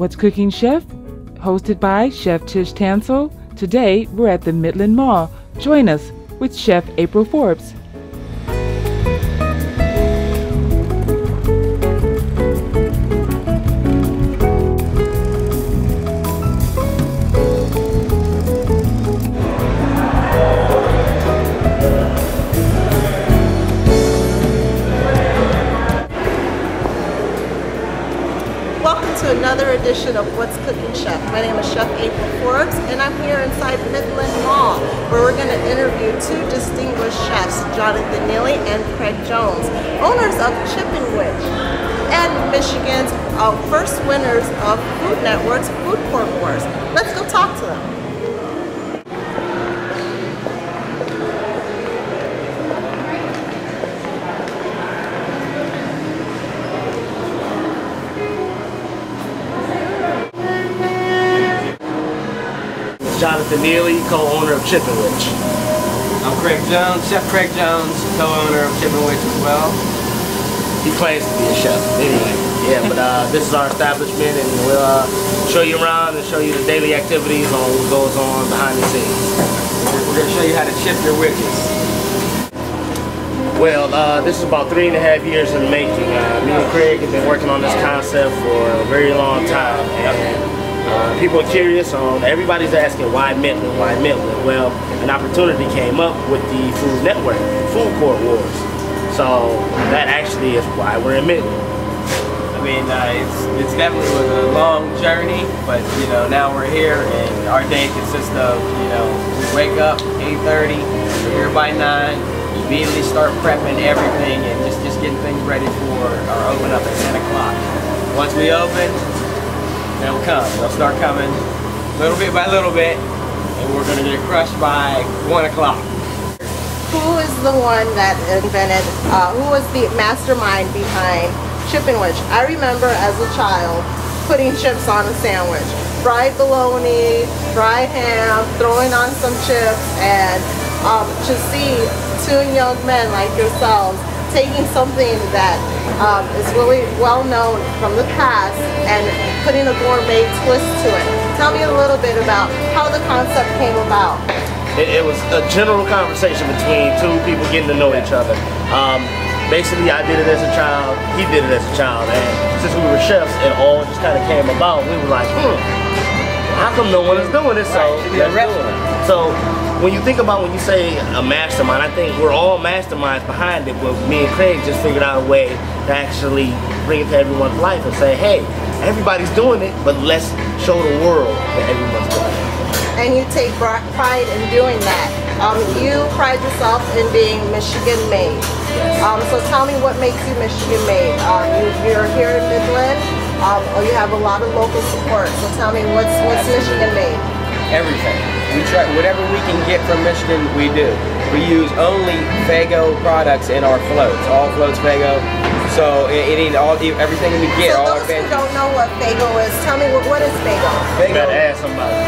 What's Cooking Chef, hosted by Chef Tish Tansil. Today, we're at the Midland Mall. Join us with Chef April Forbes. Another edition of What's Cooking Chef. My name is Chef April Forbes, and I'm here inside Midland Mall, where we're going to interview two distinguished chefs, Jonathan Neely and Craig Jones, owners of Chip-N-Wich, and Michigan's first winners of Food Network's Food Court Wars. Let's go talk to them. Jonathan Neely, co-owner of Chip-N-Wich. I'm Craig Jones, Chef Craig Jones, co-owner of Chip-N-Wich as well. He claims to be a chef, anyway. Yeah, but this is our establishment, and we'll show you around and show you the daily activities on what goes on behind the scenes. We're going to show you how to chip your witches. Well, this is about 3.5 years in the making. Me and Craig have been working on this concept for a very long time. And people are curious on, everybody's asking why Midland, why Midland? Well, an opportunity came up with the Food Network, Food Court Wars. So that actually is why we're in Midland. I mean, it's definitely was a long journey, but you know, now we're here and our day consists of, you know, we wake up 8:30, we're here by 9, immediately start prepping everything and just getting things ready for our open up at 10 o'clock. Once we open, they'll come. They'll start coming little bit by little bit, and we're going to get crushed by 1 o'clock. Who is the one that invented, who was the mastermind behind Chip-N-Wich? I remember as a child putting chips on a sandwich. Fried bologna, fried ham, throwing on some chips, and to see two young men like yourselves taking something that is really well known from the past and putting a gourmet twist to it. Tell me a little bit about how the concept came about. It was a general conversation between two people getting to know each other. Basically, I did it as a child, he did it as a child, and since we were chefs, it all just kind of came about. We were like, how come no one is doing this? So let's do it. So when you think about, when you say a mastermind, I think we're all masterminds behind it, but me and Craig just figured out a way to actually bring it to everyone's life and say, hey, everybody's doing it, but let's show the world that everyone's doing it. And you take pride in doing that. You pride yourself in being Michigan made. So tell me what makes you Michigan made. You're here in Midland, you have a lot of local support. So tell me what's Michigan made? Everything. We try whatever we can get from Michigan, we do. We use only Faygo products in our floats. All floats Faygo. So everything we get. So all those who don't know what Faygo is, tell me what is Faygo? You gotta ask somebody.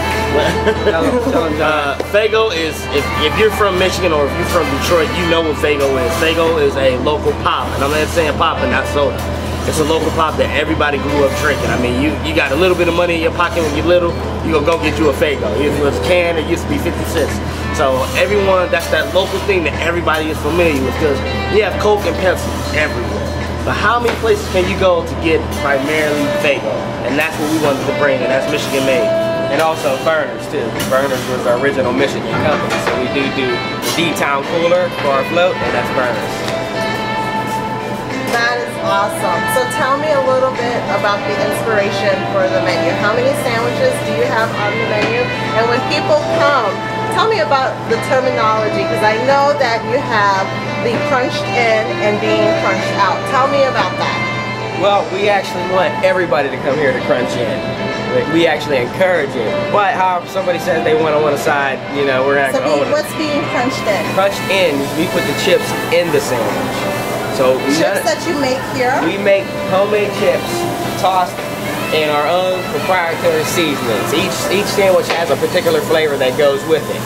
tell them, John. Faygo is, if you're from Michigan or if you're from Detroit, you know what Faygo is. Faygo is a local pop, and I'm not saying pop and not soda. It's a local pop that everybody grew up drinking. I mean, you got a little bit of money in your pocket when you're little, you gonna go get you a Faygo. It was a can, it used to be 50 cents. So everyone, that's that local thing that everybody is familiar with, because you have Coke and Pepsi everywhere. But how many places can you go to get primarily Faygo? And that's what we wanted to bring, and that's Michigan made. And also Burners too. Burners was our original Michigan company, so we do the D-Town cooler for our float, and that's Burners. That is awesome. So tell me a little bit about the inspiration for the menu. How many sandwiches do you have on the menu? And when people come, tell me about the terminology, because I know that you have the crunched in and being crunched out. Tell me about that. Well, we actually want everybody to come here to crunch in. We actually encourage it. But however somebody says they want on a side, you know, we're not going to hold it. What's being crunched in? Crunched in, we put the chips in the sandwich. So chips that you make here? We make homemade chips tossed in our own proprietary seasonings. Each sandwich has a particular flavor that goes with it.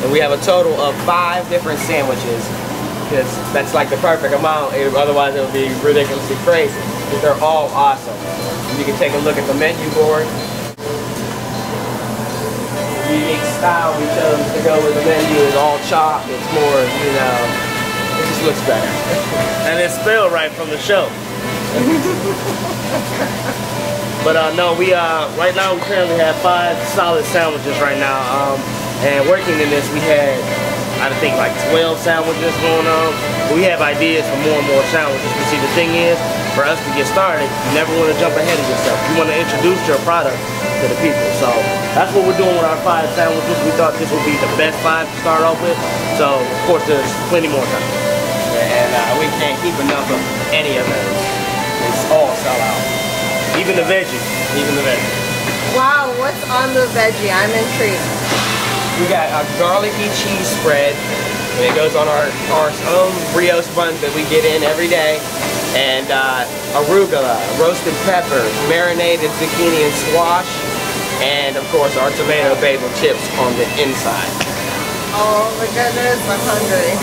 And we have a total of 5 different sandwiches, because that's like the perfect amount, otherwise it would be ridiculously crazy. but they're all awesome. You can take a look at the menu board. The unique style we chose to go with the menu is all chalk. It's more, you know, it just looks better. And it's spelled right from the show. But no, we right now we currently have 5 solid sandwiches right now. And working in this, we had, I think, like 12 sandwiches going on. But we have ideas for more and more sandwiches. But see, the thing is, for us to get started, you never want to jump ahead of yourself. You want to introduce your product to the people. So that's what we're doing with our 5 sandwiches. We thought this would be the best 5 to start off with. So of course, there's plenty more time. And we can't keep enough of any of those. It's all sell out. Even the veggies. Even the veggies. Wow, what's on the veggie? I'm intrigued. We got a garlicky cheese spread. And it goes on our own brioche buns that we get in every day. And arugula, roasted peppers, marinated zucchini and squash. And of course our tomato basil chips on the inside. Oh my goodness, I'm hungry.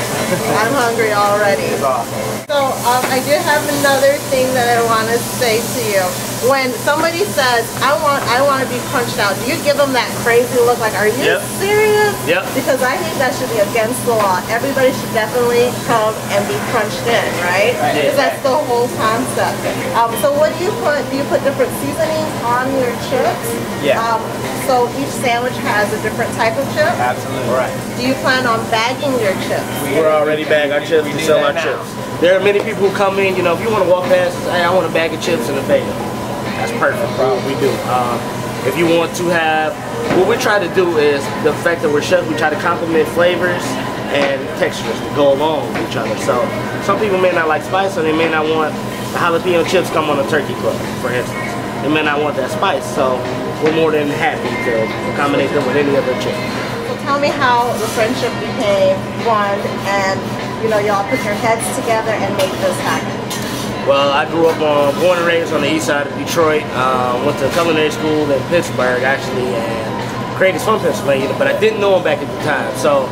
I'm hungry already. It's awesome. So I did have another thing that I want to say to you. When somebody says, I want to be crunched out, do you give them that crazy look like, are you serious? Yep. Because I think that should be against the law. Everybody should definitely come and be crunched in, right? Because that's the whole concept. So what do you put? Do you put different seasonings on your chips? Yeah. So each sandwich has a different type of chip? Absolutely. Right. Do you plan on bagging your chips? We're already bagging our chips to sell our chips. There are many people who come in, you know, if you want to walk past and say, hey, I want a bag of chips and a bagel. That's perfect, bro. We do. If you want to have, what we try to do is, the fact that we're chefs, we try to complement flavors and textures to go along with each other. So some people may not like spice, or they may not want the jalapeno chips come on a turkey club, for instance. They may not want that spice, so we're more than happy to accommodate them with any other chip. So tell me how the friendship became one, and you know, y'all put your heads together and make this happen. Well, I grew up born and raised on the east side of Detroit. Went to culinary school in Pittsburgh, actually, and Craig is from Pennsylvania, but I didn't know him back at the time. So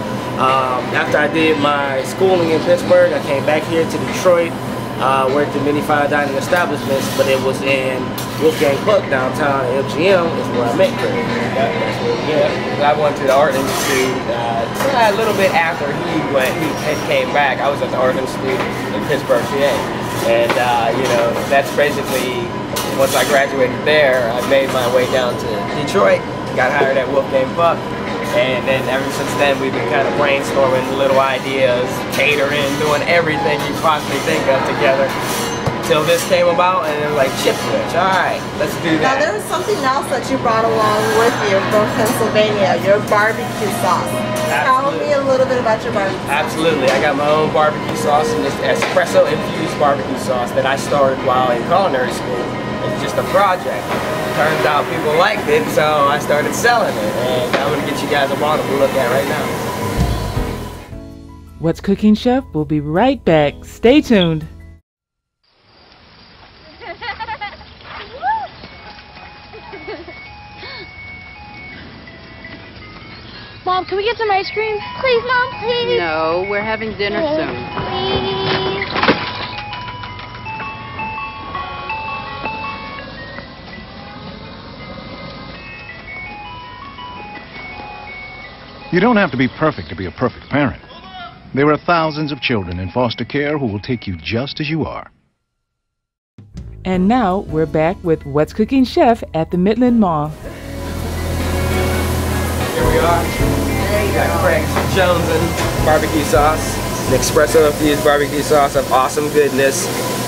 after I did my schooling in Pittsburgh, I came back here to Detroit, worked in many fine dining establishments, but it was in Wolfgang Puck downtown at MGM is where I met Craig. I went to the Art Institute a little bit after he came back. I was at the Art Institute in Pittsburgh, PA. And, you know, that's basically, once I graduated there, I made my way down to Detroit, got hired at Wolfgang Puck, and then ever since then we've been kind of brainstorming little ideas, catering, doing everything you possibly think of together. Till this came about, and it was like, Chip-N-Wich, all right, let's do that. Now there was something else that you brought along with you from Pennsylvania, your barbecue sauce. Tell me a little bit about your barbecue sauce. Absolutely, I got my own barbecue sauce, and it's espresso infused barbecue sauce that I started while in culinary school. It's just a project. Turns out people liked it, so I started selling it, and I'm gonna get you guys a bottle to look at right now. What's Cooking, Chef? We'll be right back. Stay tuned. Mom, can we get some ice cream? Please, Mom, please. No, we're having dinner soon. Please. You don't have to be perfect to be a perfect parent. There are thousands of children in foster care who will take you just as you are. And now we're back with What's Cooking, Chef at the Midland Mall. Here we are. There you Got go. Craig's Jones barbecue sauce. An espresso infused barbecue sauce of awesome goodness.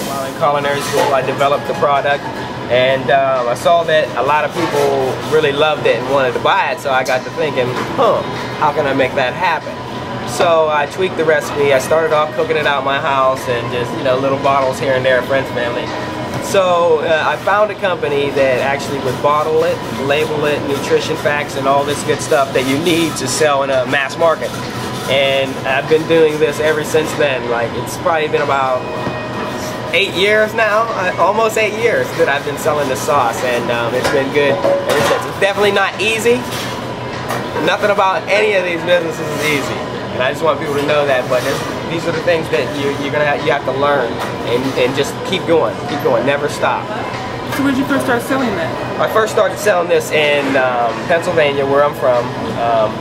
While in culinary school, I developed the product, and I saw that a lot of people really loved it and wanted to buy it, so I got to thinking, how can I make that happen? So I tweaked the recipe. I started off cooking it out in my house and just, you know, little bottles here and there, friends, family. So I found a company that actually would bottle it, label it, nutrition facts, and all this good stuff that you need to sell in a mass market. And I've been doing this ever since then. Like, it's probably been about 8 years now, almost 8 years that I've been selling this sauce, and it's been good ever since. It's definitely not easy. Nothing about any of these businesses is easy, and I just want people to know that. But these are the things that you have to learn and just keep going, never stop. So when did you first start selling that? I first started selling this in Pennsylvania, where I'm from.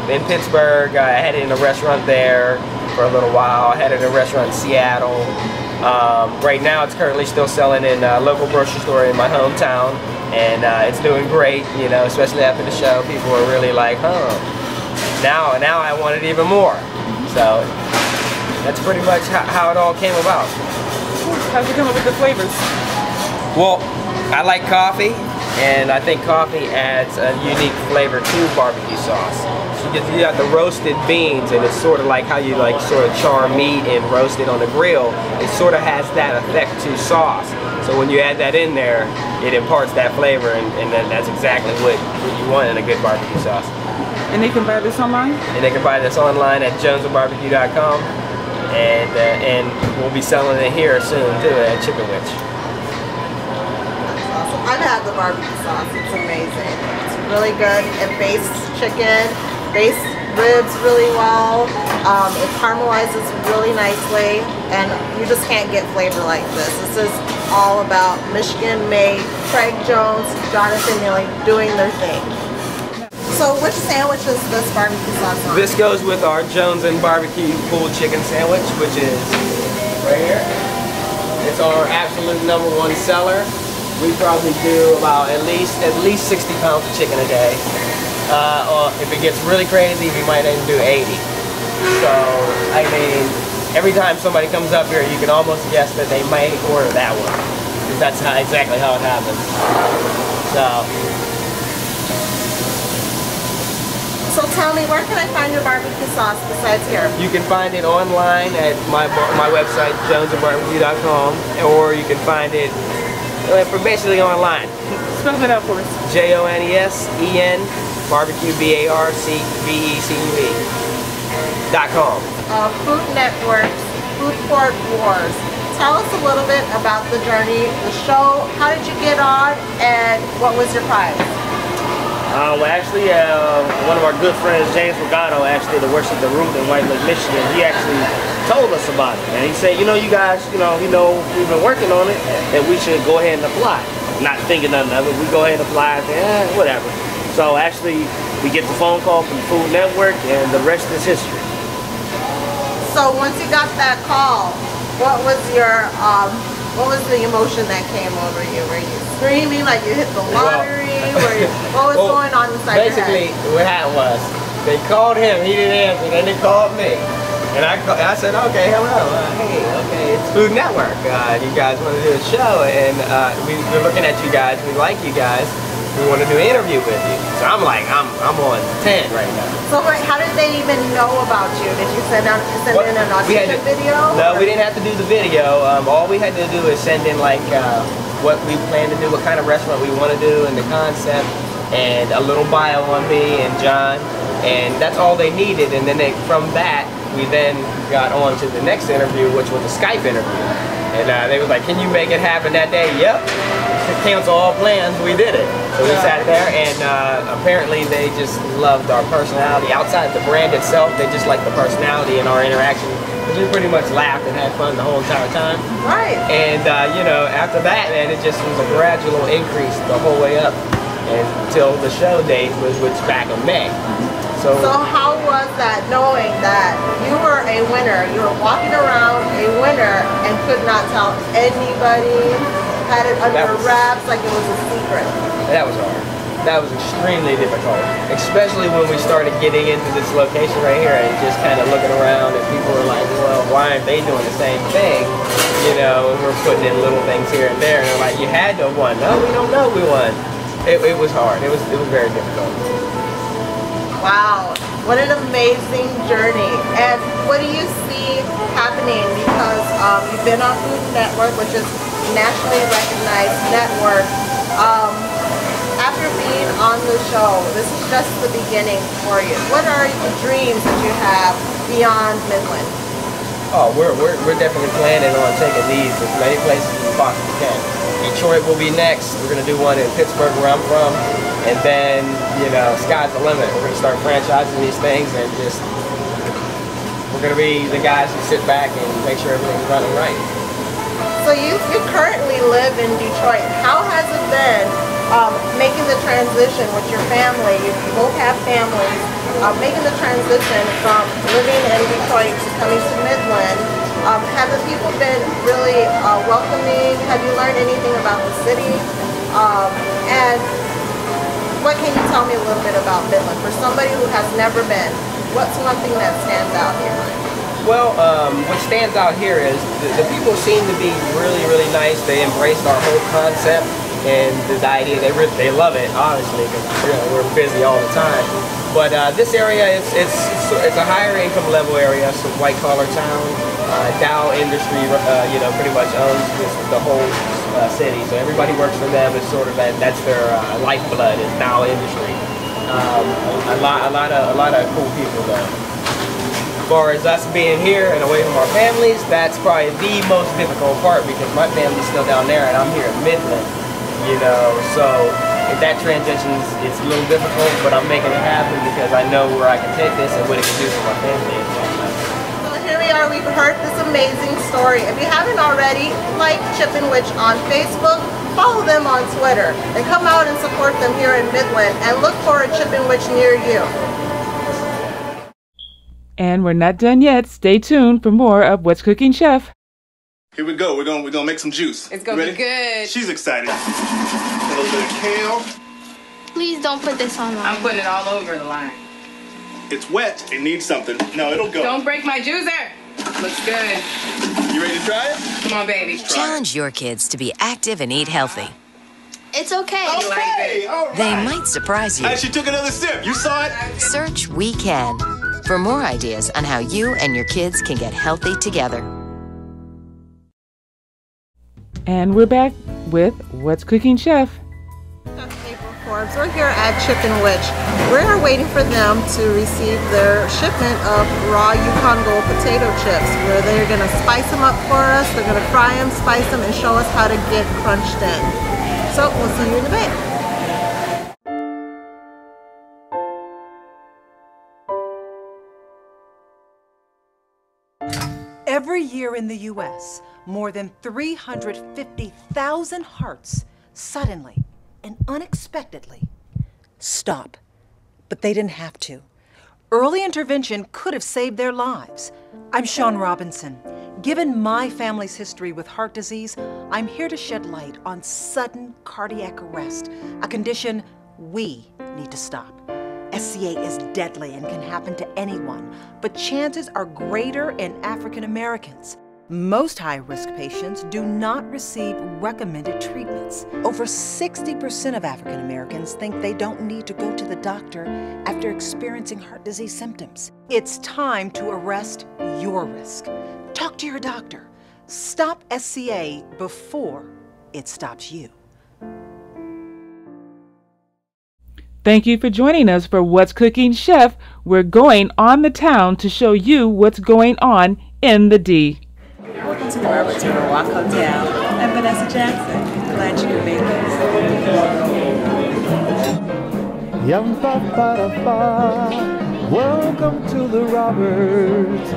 In Pittsburgh, I had it in a restaurant there for a little while. I had it in a restaurant in Seattle. Right now it's currently still selling in a local grocery store in my hometown, and it's doing great, you know, especially after the show. People are really like, huh, now I want it even more. So that's pretty much how it all came about. How'd you come up with the flavors? Well, I like coffee, and I think coffee adds a unique flavor to barbecue sauce. So you got the roasted beans, and it's sort of like how you like sort of char meat and roast it on the grill. It sort of has that effect to sauce. So when you add that in there, it imparts that flavor, and then that's exactly what you want in a good barbecue sauce. And they can buy this online? And they can buy this online at jonesandbarbecue.com, and we'll be selling it here soon too at Chip-N-Wich. I've had the barbecue sauce. It's amazing. It's really good. It bastes chicken, bastes ribs really well. It caramelizes really nicely, and you just can't get flavor like this. This is all about Michigan-made Craig Jones, Jonathan Neely doing their thing. So which sandwich is this barbecue sauce on? This goes with our Jones and Barbecue pulled chicken sandwich, which is right here. It's our absolute #1 seller. We probably do about at least 60 pounds of chicken a day. If it gets really crazy, we might even do 80. So, I mean, every time somebody comes up here, you can almost guess that they may order that one. Because that's exactly how it happens. So tell me, where can I find your barbecue sauce besides here? You can find it online at my website, jonesandbarbecue.com, or you can find it basically online. Spell that out for us. JONESEN barbecue BARBECUE.com. Food Network's Food Court Wars. Tell us a little bit about the journey, the show. How did you get on, and what was your prize? Well, actually, one of our good friends, James Regano, actually that works at the Root in White Lake, Michigan, he actually told us about it. And he said, you know, you guys, you know, we've been working on it, that we should go ahead and apply. Not thinking nothing of it, we go ahead and apply, and whatever. So actually, we get the phone call from the Food Network, and the rest is history. So once you got that call, what was your, what was the emotion that came over you? Were you screaming like you hit the lottery? What was going on inside your head? Basically, what happened was, they called him, he didn't answer, then they called me. And I said, okay, hello, hey, okay, it's Food Network. You guys want to do a show, and we're looking at you guys, we like you guys, we want to do an interview with you. So I'm like, I'm on 10 right now. So wait, how did they even know about you? Did you send in an audition video? No, we didn't have to do the video. All we had to do is send in like what we plan to do, what kind of restaurant we want to do, and the concept, and a little bio on me and John, and that's all they needed. And then from that, we then got on to the next interview, which was a Skype interview. And they were like, can you make it happen that day? Yep. Cancel all plans, we did it. So we sat there, and apparently they just loved our personality. Outside the brand itself, they just liked the personality and our interaction. We pretty much laughed and had fun the whole entire time. Right. And you know, after that, man, it just was a gradual increase the whole way up until the show date was back in May. So how was that, knowing that you were a winner, you were walking around a winner and could not tell anybody, had it under wraps like it was a secret? That was hard. That was extremely difficult, especially when we started getting into this location right here and just kind of looking around, and people were like, well, why aren't they doing the same thing? You know, and we're putting in little things here and there, and they're like, you had to have won. No, we don't know we won. It was hard. It was very difficult. Wow, what an amazing journey. And what do you see happening? Because you've been on Food Network, which is a nationally recognized network. After being on the show, this is just the beginning for you. What are the dreams that you have beyond Midland? Oh, we're definitely planning on taking these as many places as we possibly can. Detroit will be next. We're going to do one in Pittsburgh, where I'm from. And then, you know, sky's the limit. We're going to start franchising these things, and just, we're going to be the guys who sit back and make sure everything's running right. So you currently live in Detroit. How has it been making the transition with your family? You both have families. Making the transition from living in Detroit to coming to Midland. Have the people been really welcoming? Have you learned anything about the city? And what can you tell me a little bit about Midland? For somebody who has never been, what's one thing that stands out here? Well, what stands out here is the people seem to be really, really nice. They embraced our whole concept and the idea. They love it, honestly, because we're busy all the time. But this area, it's a higher income level area. It's a white collar town. Dow Industry, pretty much owns the whole city. So everybody works for them. It's sort of that's their lifeblood. Is Dow Industry. A lot of cool people though. As far as us being here and away from our families, that's probably the most difficult part because my family's still down there and I'm here in Midland, so if that transition it's a little difficult, but I'm making it happen because I know where I can take this and what it can do for my family. So here we are, we've heard this amazing story. If you haven't already, like Chip-N-Wich on Facebook, follow them on Twitter, and come out and support them here in Midland, and look for a Chip-N-Wich near you. And we're not done yet. Stay tuned for more of What's Cooking, Chef. Here we go. We're gonna make some juice. It's gonna be good. She's excited. A little bit of kale. Please don't put this on line. I'm putting it all over the line. It's wet. It needs something. No, it'll go. Don't break my juicer. Looks good. You ready to try it? Come on, baby. Challenge your kids to be active and eat healthy. It's okay. Okay, all right. They might surprise you. She took another sip. You saw it? Search We Can for more ideas on how you and your kids can get healthy together. And we're back with What's Cooking, Chef. We're here at Chip-N-Wich. We're waiting for them to receive their shipment of raw Yukon Gold potato chips, where they're going to spice them up for us. They're going to fry them, spice them, and show us how to get crunched in. So we'll see you in a bit. Every year in the U.S., more than 350,000 hearts suddenly and unexpectedly stop. But they didn't have to. Early intervention could have saved their lives. I'm Shawn Robinson. Given my family's history with heart disease, I'm here to shed light on sudden cardiac arrest, a condition we need to stop. SCA is deadly and can happen to anyone, but chances are greater in African Americans. Most high-risk patients do not receive recommended treatments. Over 60% of African Americans think they don't need to go to the doctor after experiencing heart disease symptoms. It's time to arrest your risk. Talk to your doctor. Stop SCA before it stops you. Thank you for joining us for What's Cooking, Chef. We're going on the town to show you what's going on in the D. Welcome to the Roberts Riverwalk Hotel. I'm Vanessa J. Glad you could make this. Yum fa fa da fa. Welcome to the Roberts.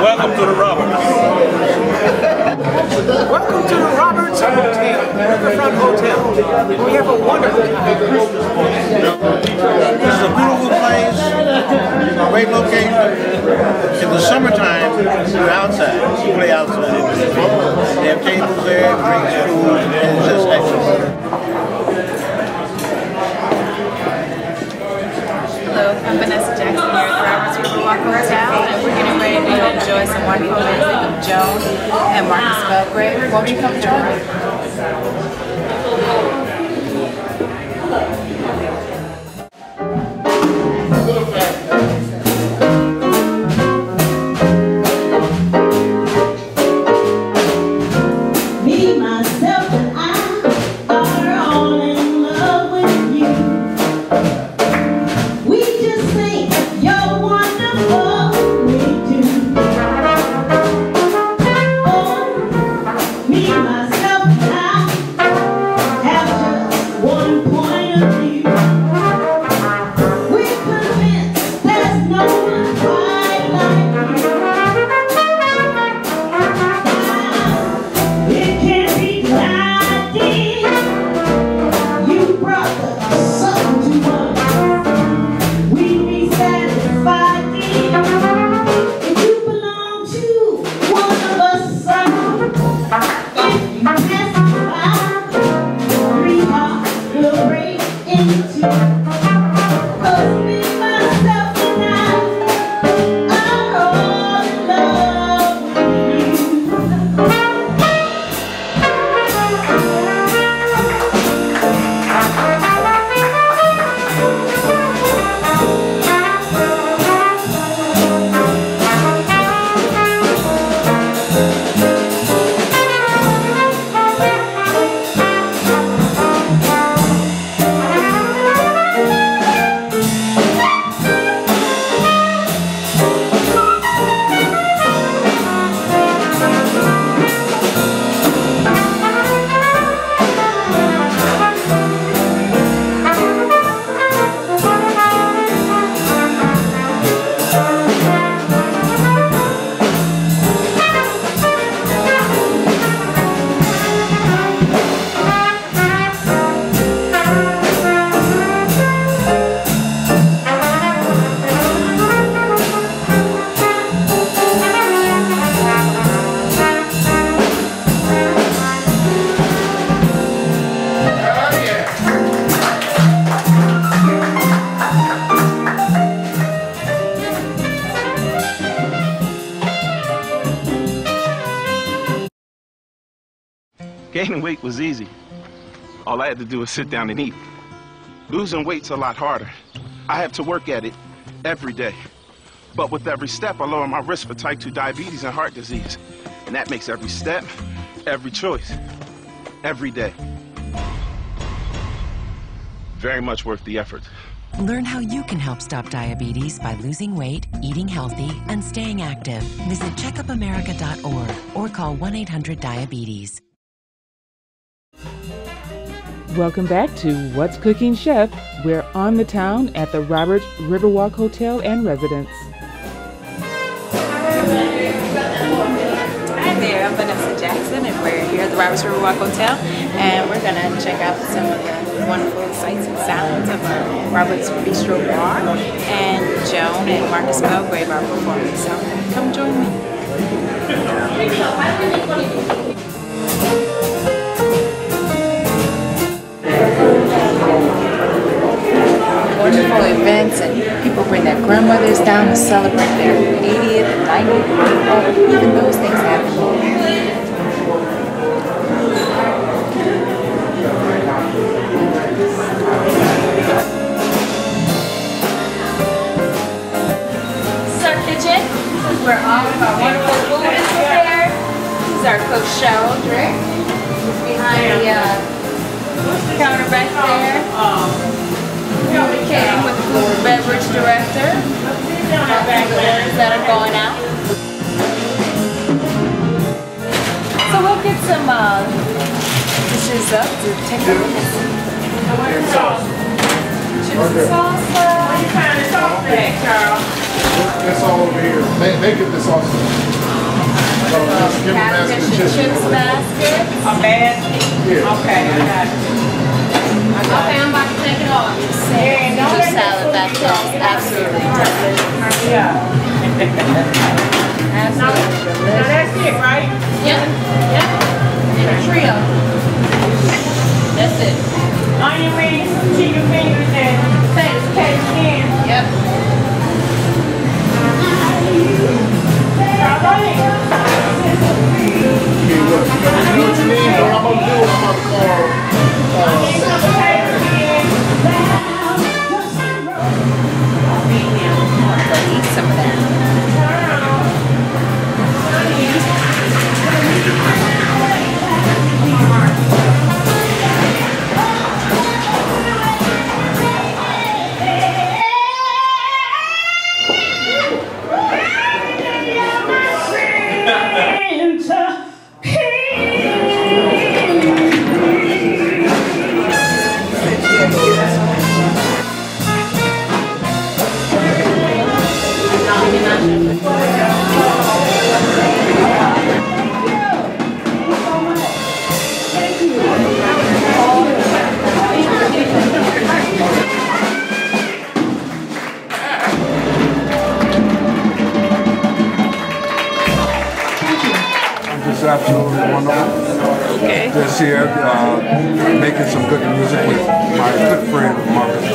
Welcome to the Roberts. Welcome to the Roberts Hotel, Riverfront Hotel. We have a wonderful time. This is a beautiful place, a great location. In the summertime, you're outside. You play outside. They have tables there, drinks, food, and it's just excellent. Hello, I'm Vanessa Jackson here at the Roberts Riverwalk Hotel, and we're getting ready to enjoy some wonderful music of Joan and Marcus Belgrave. Won't you come join me? Me, myself, Gaining weight was easy. All I had to do was sit down and eat. Losing weight's a lot harder. I have to work at it every day. But with every step, I lower my risk for type 2 diabetes and heart disease. And that makes every step, every choice, every day very much worth the effort. Learn how you can help stop diabetes by losing weight, eating healthy, and staying active. Visit checkupamerica.org or call 1-800-DIABETES. Welcome back to What's Cooking Chef. We're on the town at the Roberts Riverwalk Hotel and Residence. Hi there, I'm Vanessa Jackson and we're here at the Roberts Riverwalk Hotel and we're going to check out some of the wonderful sights and sounds of Roberts Bistro Bar, and Joan and Marcus Belgrave are performing, so come join me. Wonderful events, and people bring their grandmothers down to celebrate their 80th and 90th birthday. Even those things happen. This is our kitchen. This is where all of our wonderful food is prepared. This is our cook Cheryl Drick. Behind the counter back there. Came with the food and beverage director. All the orders that are going out. So we'll get some dishes up to take a look at. Chips and salsa. What kind of sauce bag, Charles? That's all over here. They get the sauce. Catfish and chips basket. A basket? Yeah. Okay, I got it. Okay, I'm about to take it off. Caesar salad back there is absolutely delicious. Yeah. Absolutely delicious. Now that's it, right? Yep. Yep. And a trio. That's it. Onion rings, chicken fingers, and potato skin. Yep. You know what you need? What I'm going to do, I'm going to call eat some of that. Absolutely wonderful. Okay. Just here making some good music with my good friend Marcus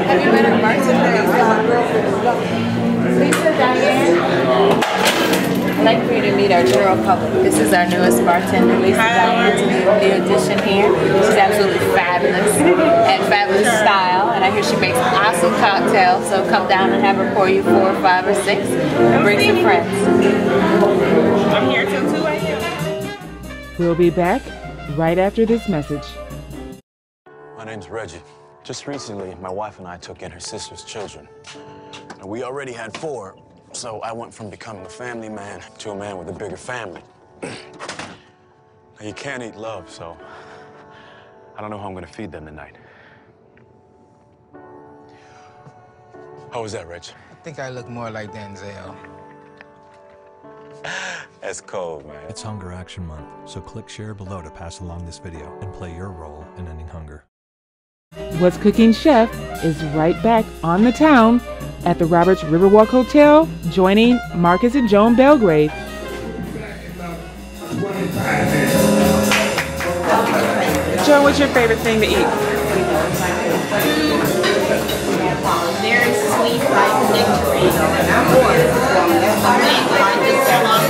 Have you met a bartender? Lisa, Diane? I'd like for you to meet our general public. This is our newest bartender, Lisa Diane, to the addition here. She's absolutely fabulous and fabulous style. And I hear she makes awesome cocktails. So come down and have her pour you 4 or 5 or 6 and bring some friends. I'm here till 2 a.m. We'll be back right after this message. My name's Reggie. Just recently, my wife and I took in her sister's children. And we already had 4, so I went from becoming a family man to a man with a bigger family. Now, you can't eat love, so I don't know how I'm gonna feed them tonight. How was that, Reg? I think I look more like Denzel. That's cold, man. It's Hunger Action Month, so click share below to pass along this video and play your role in ending hunger. What's Cooking Chef is right back on the town at the Roberts Riverwalk Hotel, joining Marcus and Joan Belgrave. Joan, what's your favorite thing to eat? Very sweet, like nectarine or the main kind is salon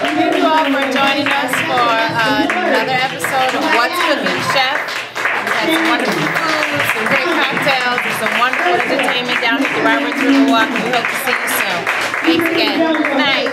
Thank you all for joining us for another episode of What's Cooking Chef. We had some wonderful food, some great cocktails, and some wonderful entertainment down at the Roberts Riverwalk. We hope to see you soon. Thanks again. Good night.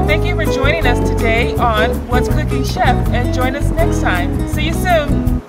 Thank you for joining us today on What's Cooking Chef, and join us next time. See you soon.